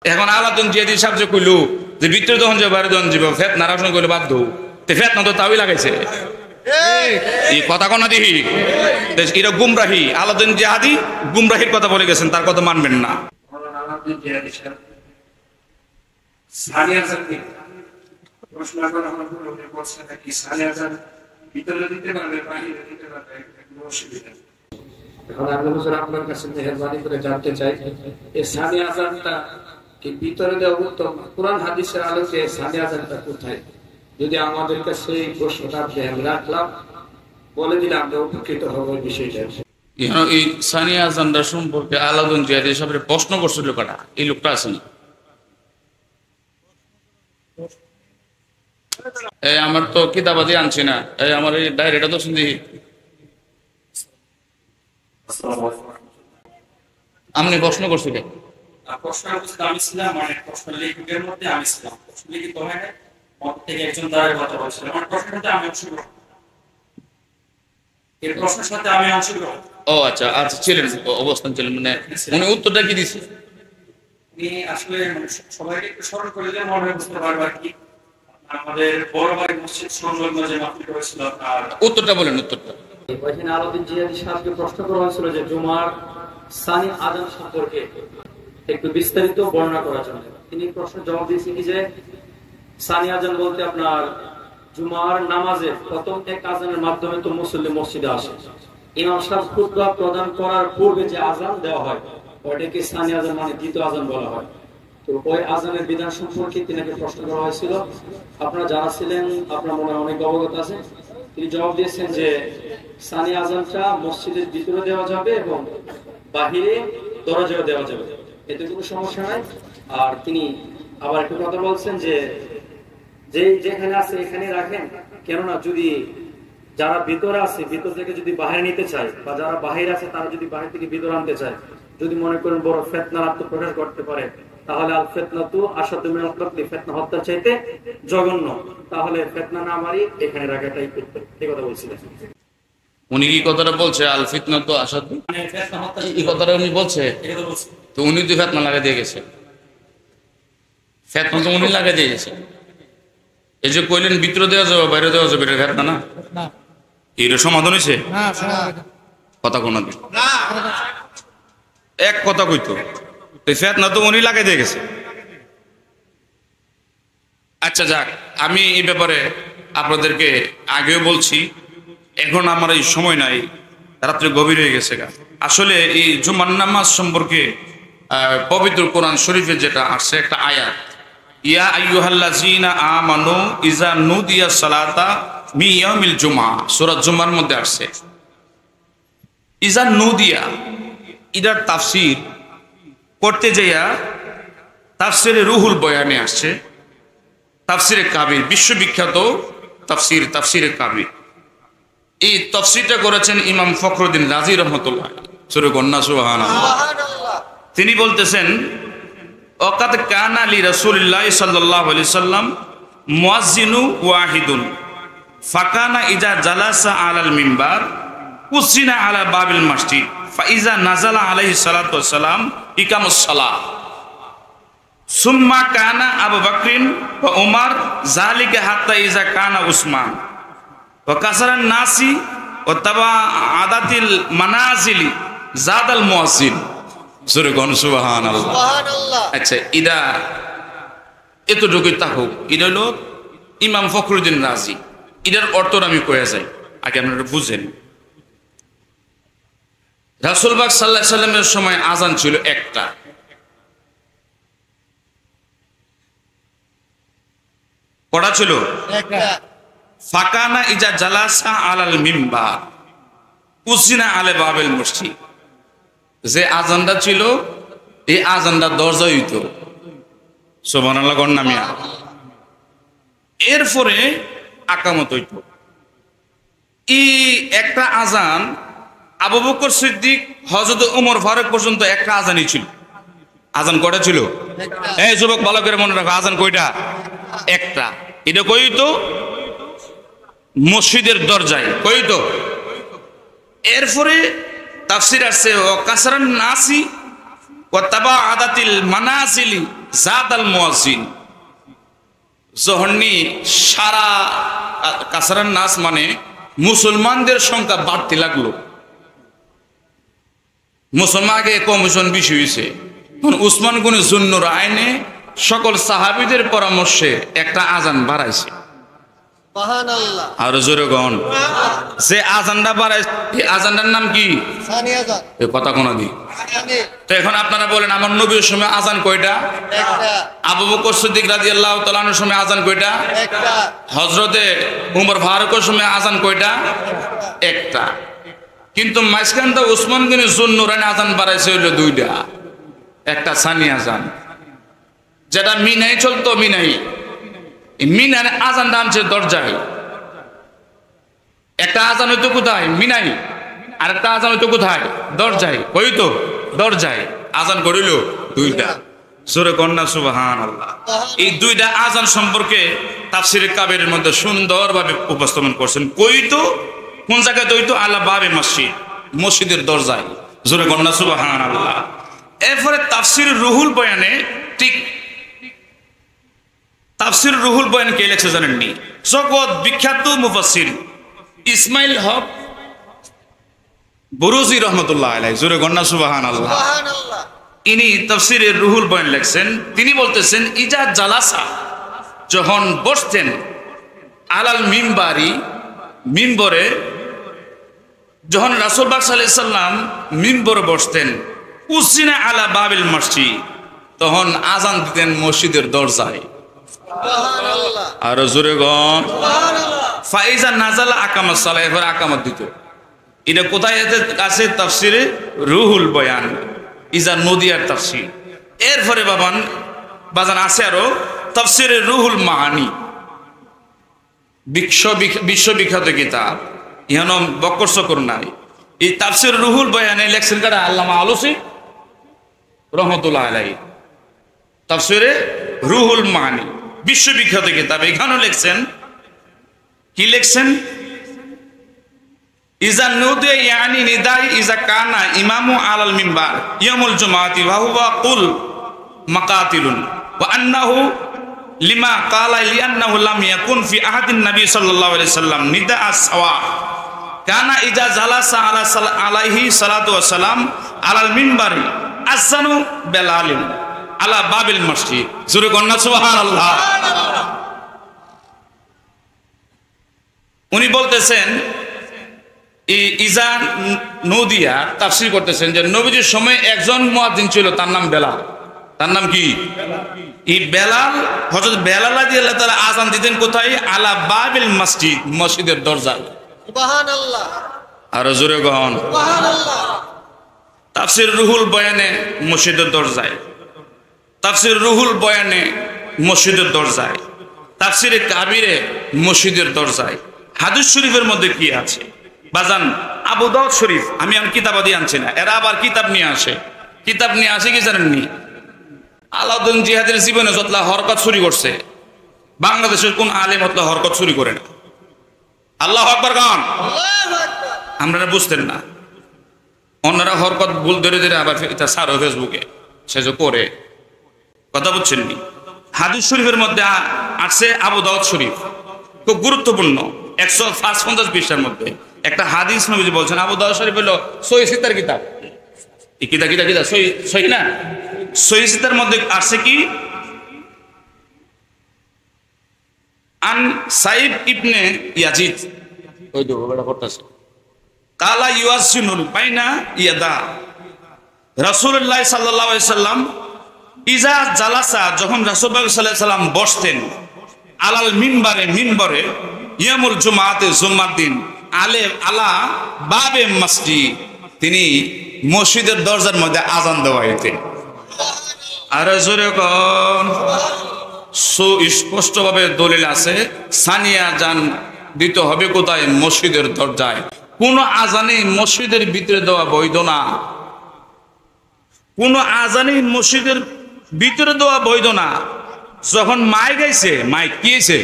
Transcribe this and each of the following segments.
এখন আলাদন জিয়াদি সাহেব যে কইল যে ভিতরে যখন যে বাইরে যখন যাব ফেতনা রাখুন কইলে বাধ্য তে ফেতনা তো তাওই লাগাইছে এই কথা কোন দিহি এটা গুমরাহি আলাদন জিয়াদি গুমরাহির কথা বলে গেছেন তার কথা মানবেন না আলাদন জিয়াদি সাহেব সানিয়া জাতি প্রশ্ন করা হলো উনি বলছেন কি সানিয়া জাতি ভিতরে দিতে পারবে বাইরে দিতে পারবে কোনো অসুবিধা নেই এখন আমি হুজুর আপনার কাছে মেহেরবানি করে জানতে চাই এই সানিয়া আযানটা কি ভিতরে দেওয়া উত্তম কুরআন হাদিসের আলোকে সানিয়া আযানটা কোথায় যদি আমাদের কাছে এই প্রশ্নটা আমি রাখলাম বলে দিলে আমরা উপকৃত হব এই বিষয়টা এই সানিয়া আযানটা সম্পর্কে আলাদন জিয়াদি সাহেবের প্রশ্ন করছিল কাটা এই লোকটা আছেন এই আমার তো কিতাবাদি আনছি না এই আমার এই ডায়েরিটা তো শুনছি আপনি প্রশ্ন করছিলেন আমি ছিলাম অনেক প্রশ্ন লেখকের মধ্যে আমি ছিলাম প্রশ্ন লিখিত হয় মত থেকে একজন দ্বারা কথা বলছিল আমার প্রশ্নটা আমি অংশগ্রহণ এর প্রশ্নের সাথে আমি অংশগ্রহণ ও আচ্ছা আচ্ছা ছিলেন অবস্থান ছিলেন মানে উনি উত্তরটা কি দিছে উনি আসলে সবাইকে একটু স্মরণ করে দিলে মনে হয় বুঝতে পারবে আর কি আমাদের বড় ভাই মসজিদ সংলগ্ন যে মাহফিল হয়েছিল আর উত্তরটা বলেন উত্তরটা ওইখানে আলাউদ্দিন জিয়াদি সাহেবকে প্রশ্ন করা হয়েছিল যে জুমার সানি আযান সম্পর্কে একটু বিস্তারিত বর্ণনা করার জন্য তিনি প্রশ্নের জবাব দিয়েছেন কি যে সানি আযান বলতে আপনার জুমার নামাজের প্রথম এক আযানের মাধ্যমে তো মুসল্লি মসজিদে আসে ইমাম সাহেব খুতবা প্রদান করার পূর্বে যে আযান দেওয়া হয় ওটাকে সানি আযান মানে দ্বিতীয় আযান বলা হয় তো ওই আযানের বিধান সম্পর্কে তিনাকে প্রশ্ন করা হয়েছিল আপনারা যারা ছিলেন আপনারা মনে হয় অনেক অবগত আছেন তিনি জবাব দিয়েছেন যে সানি আযানটা মসজিদের ভিতরে দেওয়া যাবে এবং বাহিরে দরজায় দেওয়া যাবে এতে কোনো সমস্যা নাই আর তিনি আবার একটু কথা বলছেন যে যেখানে আছে এখানে রাখেন কেননা যদি যারা ভিতরে আছে ভিতর থেকে যদি বাহিরে নিতে চায় বা যারা বাহিরে আছে তারা যদি বাহির থেকে ভিতরে আনতে চায় যদি মনে করেন বড় ফিতনার আত্মপ্রকাশ করতে পারে তাহলে আল ফিতনাতু আশাদ্দু মিনাল কতল ফিতনা হত্যার চাইতে জঘন্য তাহলে ফিতনা না মারি এখানে রাখাটাই উত্তম এই কথা বলছিলেন উনি কি কথাটা বলছে আল ফিতনা তো আসাদ এই কথাটা উনি বলছে তো উনি তো ফিতনা লাগা দিয়ে গেছে ফিতনা তো উনি লাগা দিয়ে গেছে এই যে কইলেন ভিতরে দেওয়া যাবে বাইরে দেওয়া যাবে এটা ফিতনা না এর সমাধান হইছে না কথা কোন দিন এক কথা কইতো তো ফিতনা তো উনি লাগা দিয়ে গেছে আচ্ছা যাক আমি এই ব্যাপারে আপনাদেরকে আগেও বলছি এখন আমার এই সময় নাই রাত্রে গভীর হয়ে গেছে আসলে এই জুমার নামাজ সম্পর্কে পবিত্র কোরআন শরীফে যেটা আসছে একটা আয়াত ইয়া আইয়ুহাল্লাযীনা আমানু ইযা নুদিয়া সালাতা মিন ইয়াউমিল জুমআ সূরা জুমার মধ্যে আসছে ইযা নুদিয়া এটার তাফসীর করতে যাইয়া তাফসীরে রুহুল বয়ানে আসছে তাফসীরে কাবির বিশ্ববিখ্যাত তাফসীরে কাবির এই তাফসীরটা করেছেন ইমাম ফখরুদ্দিন রাজি রহমাতুল্লাহ সূরা গন্না সুবহানাল্লাহ তিনি বলতেছেন ওয়াকাদ কানা লি রাসূলিল্লাহ সাল্লাল্লাহু আলাইহি সাল্লাম মুয়াজ্জিনু ওয়াহিদুন ফাকানা ইজা জালাসা আলাল মিম্বার উসিনা আলা বাবিল মসজিদ ফাইজা নাযালা আলাইহি সালাতু ওয়াসসালাম ইকামুস সালাহ সুম্মা কানা আবু বকরিন ওয়া উমর যালিকা হাত্তা ইজা কানা উসমান وكسر الناس وتبع عادات المنازل زاد المؤذن سبحان الله আচ্ছা ইদা এতটুকুই থাকুক এটা হলো ইমাম ফখরুদ্দিন রাজি এটার অর্থটা আমি কয়ে যাই আগে আপনারা বুঝেন রাসূল পাক সাল্লাল্লাহু আলাইহি সাল্লামের সময় আযান ছিল একটা কটা ছিল একটা ফাকানা ইজা জালাসা আলাল মিম্বার উসিনা আলে বাবিল মসজিদ যে আযানটা ছিল এই আযানটা দরজা হইতো সুবহানাল্লাহ গন্না মিয়া এরপরে আকামত হইতো এই একটা আযান আবু বকর সিদ্দিক হযরত ওমর ফারুক পর্যন্ত একটা আযানই ছিল আযান কয়টা ছিল এই যুবক ভালো করে মনে রাখো আযান কয়টা একটা এটা কইতো মসজিদের দরজায় কইতো এরপরে তাফসীর আছে ও কাসরান নাসি ওয়া তাবা আদাতিল মানাসিলি জাদাল মুয়াজ্জিন যখনই সারা কাসারান নাস মানে মুসলমানদের সংখ্যা বাড়তে লাগলো, মুসলমান আগে কমিশন বেশি হয়েছে, উসমান গনি জুন্নুর আইনে সকল সাহাবীদের পরামর্শে একটা আজান বাড়াইছে। আর জোরে গণ যে আজানটা বাড়াইছে, এই আজানটার নাম কি? এই কথা কোনো দিই। তো এখন আপনারা বলেন আমার নবীর সময় আজান কয়টা? আবু বকর সিদ্দিক রাদিয়াল্লাহু তাআলা আনহুর সময় আজান কয়টা? হযরতে উমর ফারুকের সময় আজান কয়টা? একটা। কিন্তু মাঝখানটা উসমান গনি জুন্নুরাইন আজান বাড়াইছে হইল দুইটা। একটা সানি আজান যেটা মিনাই চলতো, মিনার আজানটা আনছে দরজায়। একটা আজান হইতো কোথায়? মিনাই। আর একটা আজান হইতো কোথায়? দরজায়। কই তো দরজায় আজান করিল দুইটা। সূরা কন্যা সুবহানাল্লাহ। এই দুইটা আজান সম্পর্কে তাফসীরে কাবীরের মধ্যে সুন্দরভাবে উপস্থাপন করছেন। কই তো কোন জায়গায়? হইতো আলা বাবে মসজিদ, মসজিদের দরজায়। সূরা কন্যা সুবহানাল্লাহ। এরপরে তাফসীর রুহুল বয়ানে ঠিক তাফসীর রুহুল বয়ান কে লিখেছে জানেননি? জগৎ বিখ্যাত মুফাসসির ইসমাইল হক বুরুজি রহমতুল্লাহ আলাইহি। জোরে গন্না সুবহানাল্লাহ। ইনি তাফসীরের রুহুল বয়ান লিখছেন। তিনি বলতেছেন ইজা জালাসা, যখন বসতেন, আলাল মিম্বারি, মিম্বরে, যখন রাসূল পাক সাল্লাল্লাহু আলাইহি সাল্লাম মিম্বরে বসতেন, উসিনা আলা বাবিল মসজিদ, তখন আজান দিতেন মসজিদের দরজায়। আর জোরে গণ ফাইজা নাজালা আকামাস সালাহ, এরপর আকামত দিত। এটা কোথায় আছে? তাফসীরে রুহুল বয়ান, ইজা নদিয়ার তাফসীর। এরপরে বাজান আছে আরো তাফসীরে রুহুল মাআনি, বিশ্ববিখ্যাত কিতাব, ইহানো বকর সকর নাই। এই তাফসীর রুহুল বয়ানে লেখছেন কারা? আল্লামা আলুসি রহমতুল্লাহ আলাইহি। তাফসীরে রুহুল মাআনি বিশ্ববিখ্যাত কিতাব। এখানেও লিখছেন, কি লিখছেন? ইজা নুদিয়া ইয়ানি নিদাই ইজা কানা ইমামু আলাল মিম্বার ইয়ামুল জুমাতি ওয়া হুয়া কুল মাকাতিলুন ওয়া আন্নাহু লিমা ক্বালা লিআন্নাহু লাম ইয়াকুন ফি আহাদিন নবী সাল্লাল্লাহু আলাইহি সাল্লাম নিদা আসওয়া কানা ইজা জালাসা আলাইহি সালাতু ওয়া সালাম আলাল মিম্বারি আযানু বেলালিন আলা বাবিল মসজিদ। জোরে কন্না সুবহানাল্লাহ। উনি বলতেছেন ইজা নদিয়া তাফসীর করতেছেন যে নবীজির সময় একজন মুয়াজ্জিন ছিল, তার নাম বেলাল। তার নাম কি? এই বেলাল, হযরত বেলাল রাদিয়াল্লাহু তাআলা আযান দিতেন কোথায়? আলা বাবিল মসজিদ, মসজিদের দরজায়। সুবহানাল্লাহ। আর জোরে গণ সুবহানাল্লাহ। তাফসীর রুহুল বয়ানে মসজিদের দরজায়, তাফসীর রুহুল বয়ানে মসজিদের দরজায়, তাফসীরে কাবীরে মসজিদের দরজায়। হাদিস শরীফের মধ্যে কি আছে বাজান? আবু দাউদ শরীফ, আমি কিতাবাদি আনছি না, এরা আবার কিতাব নিয়ে আসে। কিতাব নিয়ে আসে কি জানেননি? আলাউদ্দিন জিহাদের জীবনে যতলা হরকত চুরি করছে, বাংলাদেশের কোন আলেম অতলা হরকত চুরি করে না। আল্লাহু আকবার গান। আপনারা বুঝতেন না, অন্যরা হরকত ভুল ধরে ধরে আবার এটা সারো ফেসবুকে সে যে করে, কথা বুঝছেন নি? হাদিস শরীফের মধ্যে আছে আবু দাউদ শরীফ, খুব গুরুত্বপূর্ণ, 150 পৃষ্ঠার মধ্যে একটা হাদিস নবীজি বলছেন। আবু দাউদ শরীফ হলো সহিহ সিত্তার কিতাব। এই কিতাব সহিহ না? সহিহ সিত্তার মধ্যে আছে কি? আন সাইব ইবনে ইয়াজিদ, ওই তো বড় পড়তাছে, কালা ইউয়াসিনুল বাইনা ইয়াদা রাসূলুল্লাহ সাল্লাল্লাহু আলাইহি সাল্লাম ইজা জালাসা, যখন রাসূল সাল্লাল্লাহু আলাইহি সাল্লাম বসতেন, আলাল মিম্বারে, মিম্বরে, ইয়ামুল জুমাতে, জুম্মার দিন, আলে আলা বাবে মসজিদ, তিনি মসজিদের দরজার মধ্যে আজান দেওয়াইতেন। আর জোরে কোন সুস্পষ্টভাবে দলিল আছে, সানিয়া আজান দিতে হবে কোথায়? মসজিদের দরজায়। কোন আজানে মসজিদের ভিতরে দেওয়া বৈধ না, কোন আজানে মসজিদের ভিতরে দেওয়া বৈধ না। যখন মাইক আইছে, মাইক কি আইছে?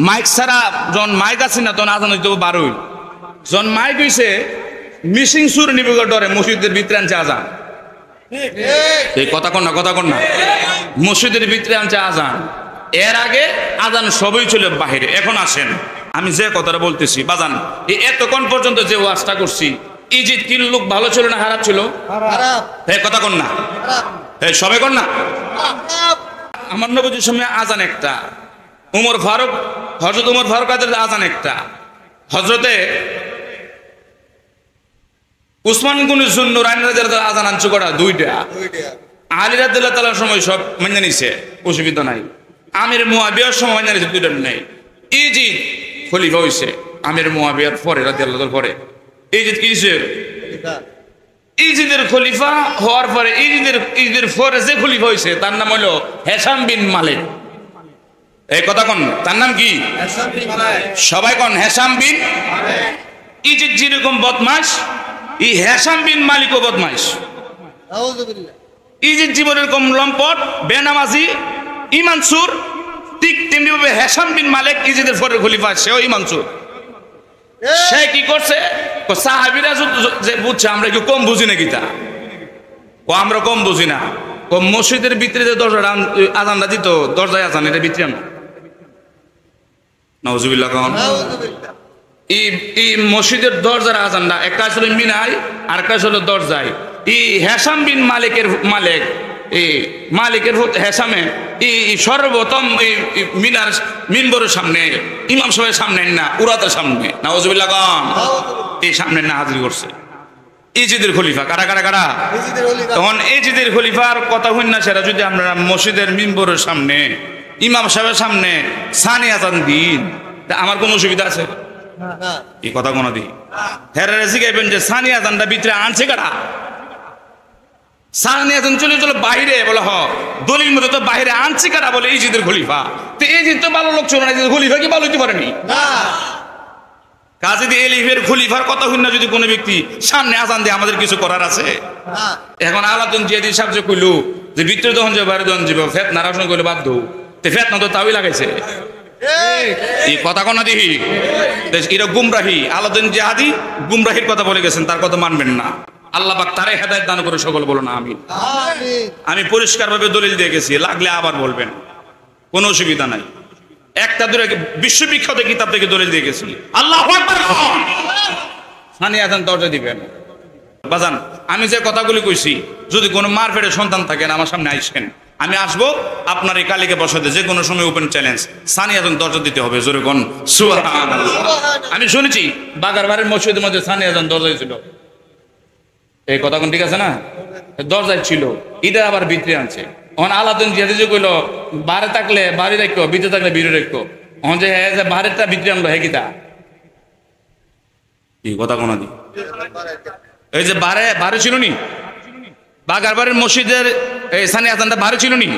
মাইক ছাড়া যখন মাইক আছে না তখন আজান হইতে বারোই। যখন মাইক হইছে মিশিং সুর নিবে ডরে মসজিদের ভিতরে আনছে আজান। এই কথা কন না মসজিদের ভিতরে আনছে আজান, এর আগে আজান সবই ছিল বাহিরে। এখন আসেন, আমি যে কথাটা বলতেছি বাজান, এই এতক্ষণ পর্যন্ত যে ওয়াজটা করছি, ইজিদ কি লোক ভালো ছিল না খারাপ ছিল? হ্যাঁ কথা কন না, হ্যাঁ সবাই কন না। আমার নবীর সময় আজান একটা, উমর ফারুক, হযরত উমর ফারুক আজান একটা, হযরতে উসমান গুন জুন্নুরাইন রাদিয়াল্লাহু তাআলা আজান আনছে কটা? দুইটা। আলী রাদিয়াল্লাহু তাআলার সময় সব মেনে নিছে, অসুবিধা নাই। আমির মুয়াবিয়ার সময় মেনে নিছে, দুইটা নাই। ইজিদ খলিফা হইছে আমির মুয়াবিয়ার পরে, রাদিয়াল্লাহু তাআলার পরে। ইজিদ কি হইছে? ইজিদের খলিফা হওয়ার পরে ইজিদের পরে যে খলিফা হইছে তার নাম হলো হেশাম বিন মালিক। এই কথা কোন, তার নাম কি? সবাই কোন হেশাম বিন মালিক। ইজিদ যেরকম বদমাশ, এই হেশাম বিন মালিকও বদমাশ। ইজিদ জীবনের কম লম্পট, বেনামাজি, ইমানসুর, ঠিক তেমনি ভাবে হেশাম বিন মালিক ইজিদের পরের খলিফা, সেও ইমানসুর। সে কি করছে? সাহাবীরা যে বুঝছে আমরা কি কম বুঝি নাকি? তা আমরা কম বুঝি না। মসজিদের ভিতরে যে দরজা আজানটা দিত, দরজায় আজান, এটা ভিতরে না। নাউজুবিল্লাহ। এই মসজিদের দরজার আজানটা একটা আসলে মিনায়, আর একটা আসলে দরজায়। এই হেশাম বিন মালিকের মালিকের হেশামে এই সর্বপ্রথম এই মিনার মিনবরের সামনে, ইমাম সাহেবের সামনে না, উরাতের সামনে, নাউজুবিল্লাহ এই সামনে না হাজির করছে ইজিদের খলিফা। কারা? তখন ইজিদের খলিফার কথা হইন না, সেটা যদি আমরা মসজিদের মিনবরের সামনে, ইমাম সাহেবের সামনে সানি আজান দিন, আমার কোন অসুবিধা আছে? এই কথা কোনো দিই হেরা শিখাইবেন যে সানি আজানটা ভিতরে আনছে কারা? সানি আজান চলে বাইরে, বলে হ দলিল মতো তো বাইরে আনছে কারা? বলে ইজিদের খলিফা। তো ইজিদ তো ভালো লোক ছিল না, খলিফা কি ভালো হইতে পারেনি? কাজে দিয়ে এলিফের খলিফার কথা হইন না, যদি কোনো ব্যক্তি সামনে আজান দিয়ে আমাদের কিছু করার আছে? এখন আলাউদ্দিন জিয়াদি সাহেব যে কইল যে ভিতরে যখন যে বাইরে যখন যাবে ফেতনা রাশন কইলে বাধ্য, তো ফেতনা তো তাওই লাগাইছে। এই কথা কোন দিহি এটা গুমরাহি। আলাউদ্দিন জিয়াদি গুমরাহির কথা বলে গেছেন, তার কথা মানবেন না। আল্লাহ পাক তারে হেদায়েত দান করে, সকল বলো না আমিন। আমি পরিষ্কার ভাবে দলিল দিয়ে গেছি, লাগলে আবার বলবেন, কোনো অসুবিধা নাই। একটা দূরে বিশ্ববিখ্যাত কিতাব থেকে দলিল দিয়ে গেছি। আল্লাহু আকবার। সানি আজান দরজা দিবেন। বাজান, আমি যে কথাগুলি কইছি, যদি কোনো মারপেটের সন্তান থাকেন আমার সামনে আইসেন, আমি আসবো আপনার এই কালীকে বসাতে, যে কোনো সময় ওপেন চ্যালেঞ্জ, সানি আজান দরজা দিতে হবে। জোরে কোন সুবহানাল্লাহ। আমি শুনেছি বাগারবাড়ির মসজিদের মধ্যে সানি আজান দরজা ছিল, এই কথা কোন ঠিক আছে না? দরজায় ছিল, ঈদে আবার ভিতরে আনছে। এখন আলাউদ্দিন জিয়াদি যে কইল বারে থাকলে বাড়ি রাখো, ভিতরে থাকলে ভিতরে রাখো, এখন যে বাড়িটা ভিতরে আনলো হে কিতা? এই কথা কোন দি এই যে বারে ছিল নি বাগারবাড়ির মসজিদের এই সানি আজানটা বারে ছিল নি?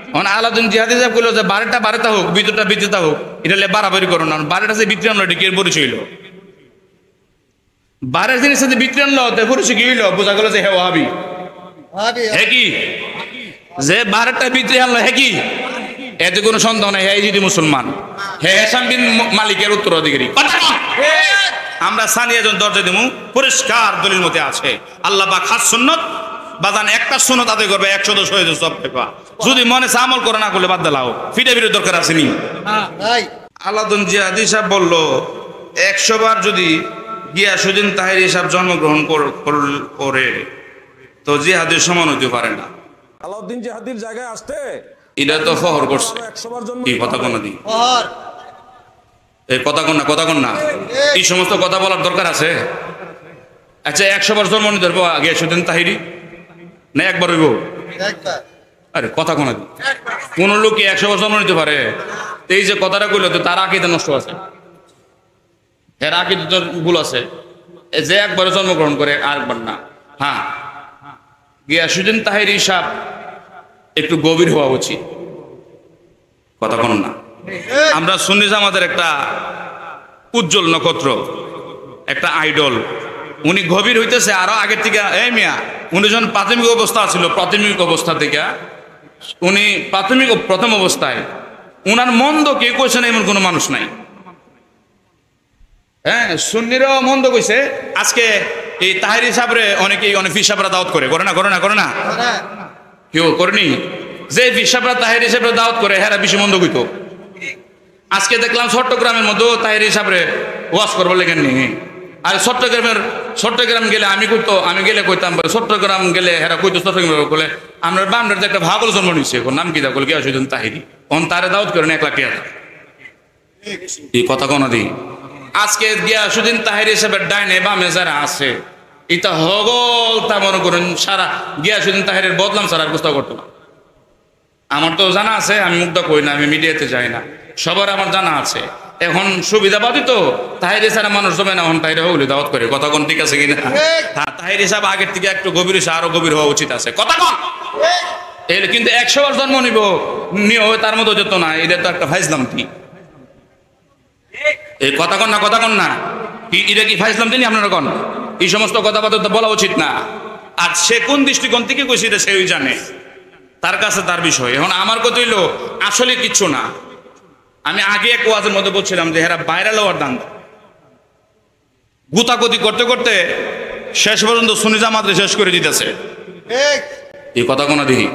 এখন আলাউদ্দিন জিয়াদি সাহেব কইল যে বারেটা বারেটা হোক, ভিতরটা ভিতরটা হোক, এটা বাড়াবাড়ি করো না। বারেটা যে ভিতরে আনলো, এটা কি পরিচয় হইল? বারের জিনিস সাথে ভিতরে আনলো, পরিচয় কি হইল? বোঝা গেল যে হে ওয়াহাবি। হে কি যে বারেটা ভিতরে আনলো, হে কি? এতে কোনো সন্দেহ নাই, হে যদি মুসলমান, হে হেশাম বিন মালিকের উত্তরাধিকারী। আমরা সানি আজান দরজা দেবো, পরিষ্কার দলিল মতে আছে। আল্লাহ পাক খাস সুন্নত বাজান, একটা সুন্নত আদায় করবে 110 হয়ে যাবে সব পেপা। যদি মনে সে আমল করে না করলে বাদ দাও, ফিরে দরকার আসেনি। আলাউদ্দিন জিয়াদি সাহেব বলল 100 বার যদি গিয়াসউদ্দিন তাহেরি সাহেব জন্মগ্রহণ করে তো জিহাদের সমান হতে পারে না। আলাউদ্দিন জিহাদির জায়গায় আসতে এটা তো ফহর করছে। এই কথা কোন দিন এই কথা কোন না এই সমস্ত কথা বলার দরকার আছে? আচ্ছা 100 বার জন্ম নিতে পারবো গিয়াসউদ্দিন তাহেরি না? একবার হইব? আরে কথা কোন দিন কোন লোক 100 বার জন্ম নিতে পারে? এই যে কথাটা কইল, তো তার আকীদা নষ্ট আছে, এর আকীদা ভুল আছে। যে একবারে জন্মগ্রহণ করে আরেকবার না। হ্যাঁ, গিয়াসউদ্দিন তাহেরি সাহেব একটু গভীর হওয়া উচিত। কথা কোন না? আমরা সুন্নি জামাতের একটা উজ্জ্বল নক্ষত্র, একটা আইডল, উনি গভীর হইতেছে আরো আগের থেকে। এই মিয়া, উনি যখন প্রাথমিক অবস্থা ছিল, প্রাথমিক অবস্থা থেকে উনি প্রথম অবস্থায় উনার মন্দ কে কইছেন এমন কোনো মানুষ নাই। হ্যাঁ, সুন্নিরাও মন্দ কইছে। আজকে এই তাহেরি সাহেবরে অনেকেই অনেক ফিসাবরা দাওয়াত করে না কেউ করেনি যে ফিসাবরা তাহেরি সাহেবরে দাওয়াত করে হেরা বেশি মন্দ কইতো আজকে দেখলাম চট্টগ্রামের মধ্যে তাহেরি সাহেবরে ওয়াজ করবার লেগেন নি আর চট্টগ্রাম গেলে আমি গেলে কইতাম চট্টগ্রাম গেলে হেরা কইতো চট্টগ্রাম বলে আমরা বামনের যে একটা ভাগল জন্ম নিচ্ছে নাম কি দা বলে কি আসুন তাহেরি অন তারে দাওয়াত করেন 1 লাখ টাকা এই কথা কোন দিই আজকে গিয়াসুদ্দিন তাহেরি সাহেবের ডাইনে বামে যারা আছে এটা হগল তা মনে করেন সারা গিয়াসুদ্দিন তাহেরের বদলাম ছাড়া আর প্রস্তাব করতো না আমার তো জানা আছে আমি মুগ্ধ করি না আমি মিডিয়াতে যাই না সবার আমার জানা আছে এখন সুবিধাবাদী তো তাহেরি ছাড়া মানুষ জমে না এখন তাহেরি হগুলি দাওয়াত করে কথা কোন ঠিক আছে কিনা হ্যাঁ তাহেরি সাহেব আগের থেকে একটু গভীর হয়েছে আরো গভীর হওয়া উচিত আছে কথা কোন এর কিন্তু 100 বার জন্ম নিয়ে তার মতো যেত না এটা তো একটা ফাইজলাম কি এই কথা কন না কি এটা কি ফাইজলাম তিনি আপনারা কন এই সমস্ত কথাবার্তা বলা উচিত না আর সে কোন দৃষ্টিকোণ থেকে কইছে এটা সেই জানে তার কাছে তার বিষয় এখন আমার কথা হইলো আসলে কিচ্ছু না আমি আগে এক ওয়াজের মধ্যে বলছিলাম যে হেরা ভাইরাল হওয়ার দান্দা গুতাগুতি করতে করতে শেষ পর্যন্ত সুন্নি জামাতে শেষ করে দিতেছে এই কথা কোন দেখি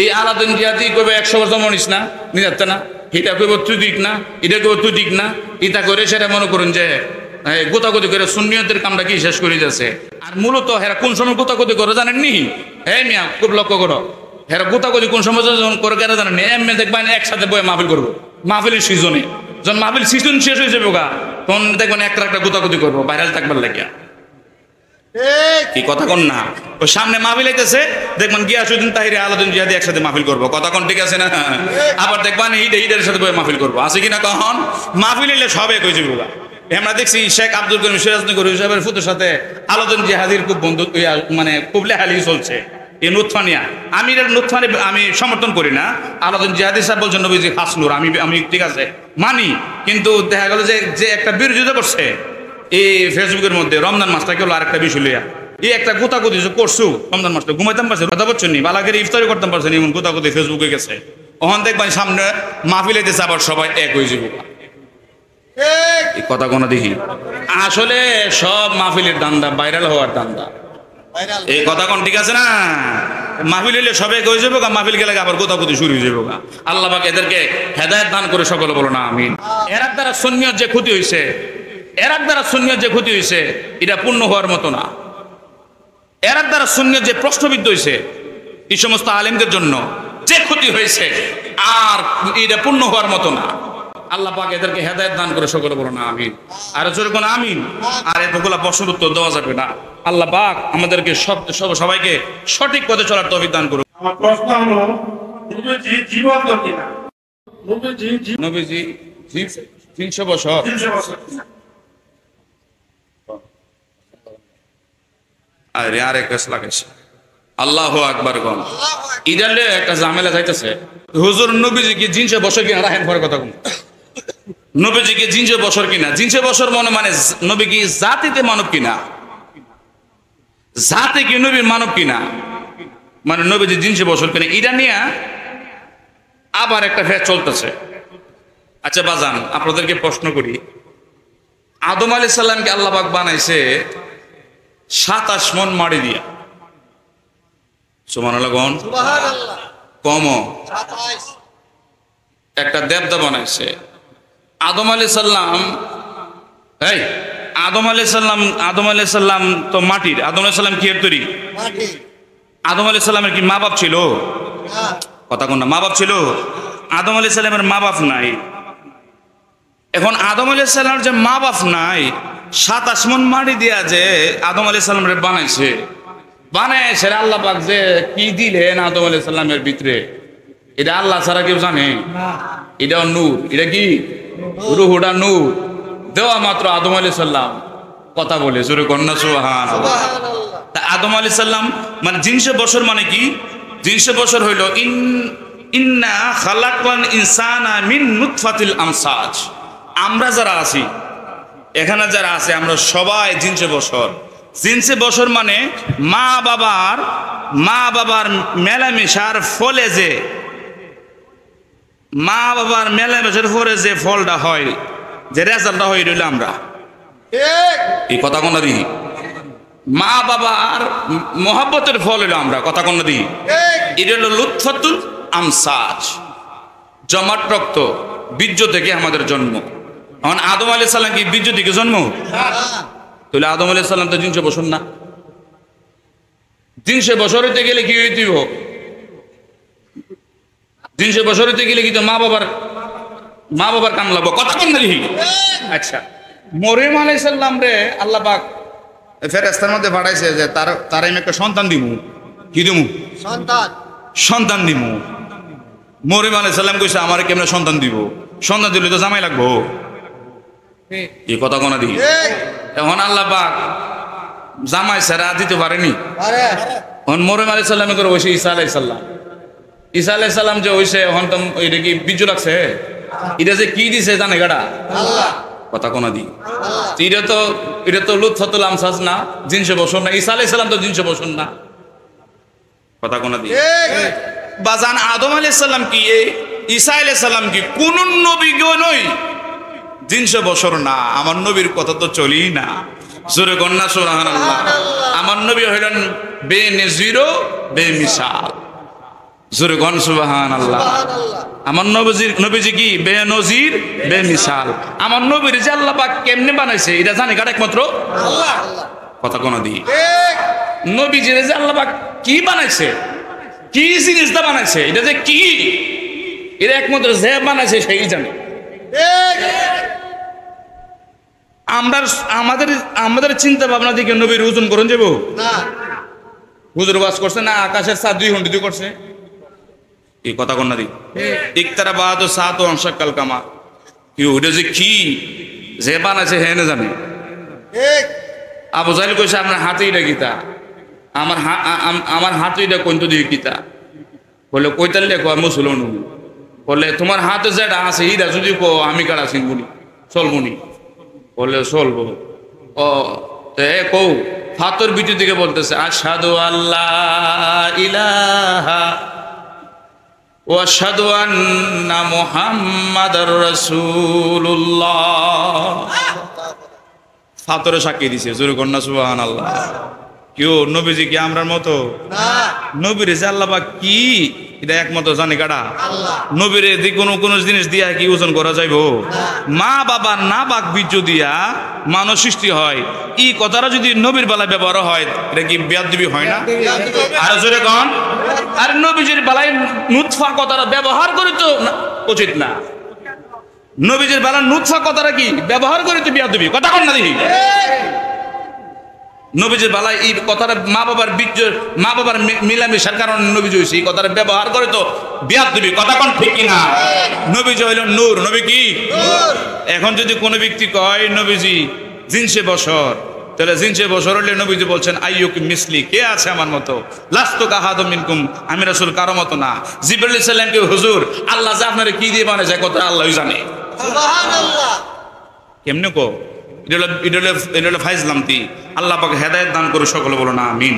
এই আলাদিন জিয়াদি কইবে 100 বার জন্ম নিস না নিতে না এটা কইব তুই দিক না এটা কইব তুই দিক না এটা করে সেটা মনে করুন যে গোতাগতি করে সুন্নিয়তের কামটা কি শেষ করে দিতেছে আর মূলত হেরা কোন সময় গোতাগতি করে জানেননি হ্যাঁ মিয়া খুব লক্ষ্য করো হেরা গোতাগতি কোন সময় করে কেন জানেননি এমনি দেখবেন একসাথে বয়ে মাহফিল করবো মাহফিলের সিজনে যখন মাহফিল সিজন শেষ হয়ে যাবে তখন দেখবেন একটা গোতাগতি করবো ভাইরাল থাকবার লাগিয়া কি কথা কন না ওই সামনে মাহফিল আইতেছে দেখবেন গিয়াসুদ্দিন তাহিরি আলাউদ্দিন জিহাদি একসাথে মাহফিল করবো কথা কোন ঠিক আছে না আবার দেখবেন ঈদের সাথে মাহফিল করবো আছে কিনা কখন মাহফিল এলে সবে কই যাবো আমরা দেখছি শেখ আব্দুল করিম সিরাজনগর সাহেবের ফুতের সাথে আলাউদ্দিন জিহাদির খুব বন্ধু মানে খুব লেহালি চলছে এই নুৎফানিয়া আমি এর নুৎফানি আমি সমর্থন করি না আলাউদ্দিন জিহাদি সাহেব বলছেন নবীজি হাসনুর আমি ঠিক আছে মানি কিন্তু দেখা গেল যে একটা বিরোধিতা করছে এই ফেসবুকের মধ্যে রমজান মাসটাকে হলো আরেকটা বিষয় লইয়া এই একটা গোতাগুতি যে করছু রমজান মাসটা ঘুমাইতাম পারছে কথা বলছেন নি বালাগের ইফতারি করতাম পারছেন এমন গোতাগুতি ফেসবুকে গেছে ওখান দেখবেন সামনে মাহফিল হইতেছে আবার সবাই এক হয়ে যাব এই কথা কোন দেখি আসলে সব মাহফিলের দান্দা ভাইরাল হওয়ার দান্দা এই কথা কোন ঠিক আছে না মাহফিল হইলে সবাই হয়ে যাবো মাহফিল গেলে আবার গোতাগুতি শুরু হয়ে যাবো আল্লাহ পাক এদেরকে হেদায়েত দান করে সকলে বলো না আমিন এর দ্বারা সুন্নিয়ত যে ক্ষতি হয়েছে এটা পূর্ণ হওয়ার মতো না এর দ্বারা সুন্নিয়ত যে প্রশ্নবিদ্ধ হয়েছে এই সমস্ত আলেমদের জন্য যে ক্ষতি হয়েছে আর এটা পূর্ণ হওয়ার মতো না আল্লাহ পাক এদেরকে হেদায়েত দান করে সকলে বলো না আমিন আর জোরে কোন আমিন আর এতগুলা প্রশ্নের উত্তর দেওয়া যাবে না আল্লাহ পাক আমাদেরকে সবাইকে সঠিক পথে চলার তৌফিক দান করুন আমার প্রশ্ন হলো নবীজি জীবন্ত কিনা নবীজি 300 বছর 300 বছর আরে আরেক কেস লাগাইছে আল্লাহু আকবার কোন ইদালে একটা ঝামেলা যাইতেছে হুজুর নবীজি কি 300 বছর কিনা রাখেন পরে কথা কোন নবীজি কি 300 বছর কিনা 300 বছর মানে নবী কি জাতিতে মানব কিনা জাতি কি নবীর মানব কিনা মানে নবীজি 300 বছর কিনা এটা নিয়ে আবার একটা ফের চলতেছে আচ্ছা বাজান আপনাদেরকে প্রশ্ন করি আদম আলাইহিস সালামকে আল্লাহ পাক বানাইছে 27 মণ মাটি দিয়া সুবহানাল্লাহ কোন সুবহানাল্লাহ কম 27 একটা দেবতা বানাইছে আদম আলাইহিস সালাম আদম আলাইহিস সালাম তো মাটির আদম আলাইহিস সালাম কি এর তৈরি মাটি আদম আলাইহিস সালামের কি মা বাপ ছিল না কথা কোন না মা বাপ ছিল আদম আলাইহিস সালামের মা বাপ নাই এখন আদম আলাইহিস সালামের যে মা বাপ নাই 27 মণ মাটি দিয়া যে আদম আলাইহিস সালামের বানাইছে আল্লাহ পাক যে কি দিলেন আদম আলাইহিস সালামের ভিতরে এটা আল্লাহ ছাড়া কেউ জানে না এটা নূর এটা কি রূহটা নূর দেওয়া মাত্র আদম আলাইহিস সালাম কথা বলে জোরে কন্যা সুবহানাল্লাহ তা আদম আলাইহিস সালাম মানে 300 বছর মানে কি 300 বছর হইল ইন্না খালাকনাল ইনসানা মিন নুতফাতিল আমসাজ আমরা যারা আছি এখানে যারা আছে আমরা সবাই 300 বছর 300 বছর মানে মা বাবার মেলামেশার ফলে যে মা বাবার মেলামেশার ফলে যে ফলটা হয় যে রেজাল্টটা হয় রইল আমরা এই কথা কোন দিই মা বাবার মহাব্বতের ফল হলো আমরা কথা কোন দিই এটা হলো লুৎফাতুল আমসাজ জমাট রক্ত বীর্য থেকে আমাদের জন্ম। এখন আদম আলাইহিস সালাম কি বীর্য থেকে জন্ম? তাহলে আদম আলাইহিস সালাম তো 300 বছর না, 300 বছর হইতে গেলে কি হইতে হবে? 300 বছর হইতে গেলে কি তো মা বাবার কাম লাগবো কথা কোন দিই। আচ্ছা, মরিয়ম আলাইহিস সালাম রে আল্লাহ পাক ফেরেশতার মধ্যে পাঠাইছে যে তার আমি একটা সন্তান দিব। কি দিব? সন্তান দিব। মরিয়ম আলাইহিস সালাম কইছে আমারে কেমনে সন্তান দিব? সন্তান দিলে তো জামাই লাগবো। এই কথা কোনা দিই। এখন আল্লাহ পাক জামাই ছাড়া দিতে পারেনি। এখন মরিয়ম আলাইহিস সালামে করে হইছে ঈসা আলাইহিস সালাম। ঈসা আলাইহিস সালাম যে হইছে এখন তো এটা কি বীর্য লাগছে? এটা যে কি দিছে জানে গাড়া? আল্লাহ। কথা কোনা দিই। এটা তো লুৎফাতুল আমসাজ না, 300 বছর না। ঈসা আলাইহিস সালাম তো 300 বছর না। কথা কোনা দিই। বাজান আদম আলাইহিস সালাম কি ঈসা আলাইহিস সালাম কি কোন নবী গো নই? 300 বছর না। আমার নবীর কথা তো চলি না। জোরে কন্যা সুবহানাল্লাহ। আমার নবী হইলেন বেনজির বেমিসাল। জোরে কন সুবহানাল্লাহ। আমার নবীজি কি বেনজির বেমিসাল। আমার নবীর যে আল্লাহ পাক কেমনে বানাইছে এটা জানে কার একমাত্র আল্লাহ। কথা কোন দিই। নবীজি যে আল্লাহ পাক কি বানাইছে, কি জিনিসটা বানাইছে, এটা যে কি এটা একমাত্র যে বানাইছে সেই জানে। আমাদের চিন্তা ভাবনা দিকে নবীর ওজন করুন যাবো না। হুজুর বাস করছে না আকাশের সাত 2 ঘন্টা করছে। এই কথা কন্যা দি ইকতারা বাদ ও সাত ও অংশকাল কামা কি ওটা যে কি যে বানাইছে হে না জানে। আবু জাহেল কইছে আপনার হাতে এটা গীতা, আমার হাতে এটা কোন দিয়ে গীতা বলে কইতালে কয় মুসলমান বলে তোমার হাতে যেটা আছে এটা যদি কো আমি কারা চিনবুনি চলবুনি বলে চলবো। ও কৌ ফাতর বিটি দিকে বলতেছে আশহাদু আল্লাহ ইলাহা ওয়া আশহাদু আন্না মুহাম্মাদার রাসূলুল্লাহ। ফাতরে সাক্ষী দিছে। জোরে কন্যা সুবহানাল্লাহ। কেউ নবীজি কি আমরার মতো না? নবীরে যে আল্লাহ পাক কি এটা একমাত্র জানে কারা আল্লাহ। নবীরে দি কোন জিনিস দিয়া কি ওজন করা যাইবো? মা বাবা না বাক বীর্য দিয়া মানুষ সৃষ্টি হয়। এই কথাটা যদি নবীর বেলায় ব্যবহার হয় এটা কি বেয়াদবি হয় না? আর জোরে কন। আর নবীজির বেলায় নুতফা কথাটা ব্যবহার করি তো উচিত না। নবীজির বেলায় নুতফা কথাটা কি ব্যবহার করি তো বেয়াদবি কথা কন না দেখি। নবীজির বেলায় এই কথাটা মা বাবার বীর্য মা বাবার মিলামিশার কারণে নবীজি হয়েছে এই কথাটা ব্যবহার করে তো বেয়াদবি কথা কোন ঠিক কিনা? নবীজি হইল নূর। নবী কি? এখন যদি কোনো ব্যক্তি কয় নবীজি 300 বছর, তাহলে 300 বছর হলে নবীজি বলছেন আইয়ুকুম মিসলি, কে আছে আমার মতো? লাস্তু কাহাদুম মিনকুম, আমি রাসূল কারো মতো না। জিবরাইল আলাইহিস সালামকে হুজুর আল্লাহ যে আপনারে কি দিয়ে বানাইছে কথা আল্লাহই জানে। সুবহানাল্লাহ। কেমনে কো এটা হলো ফাইজলামতি। আল্লাহ পাক হেদায়েত দান করে সকলে বলো না আমিন।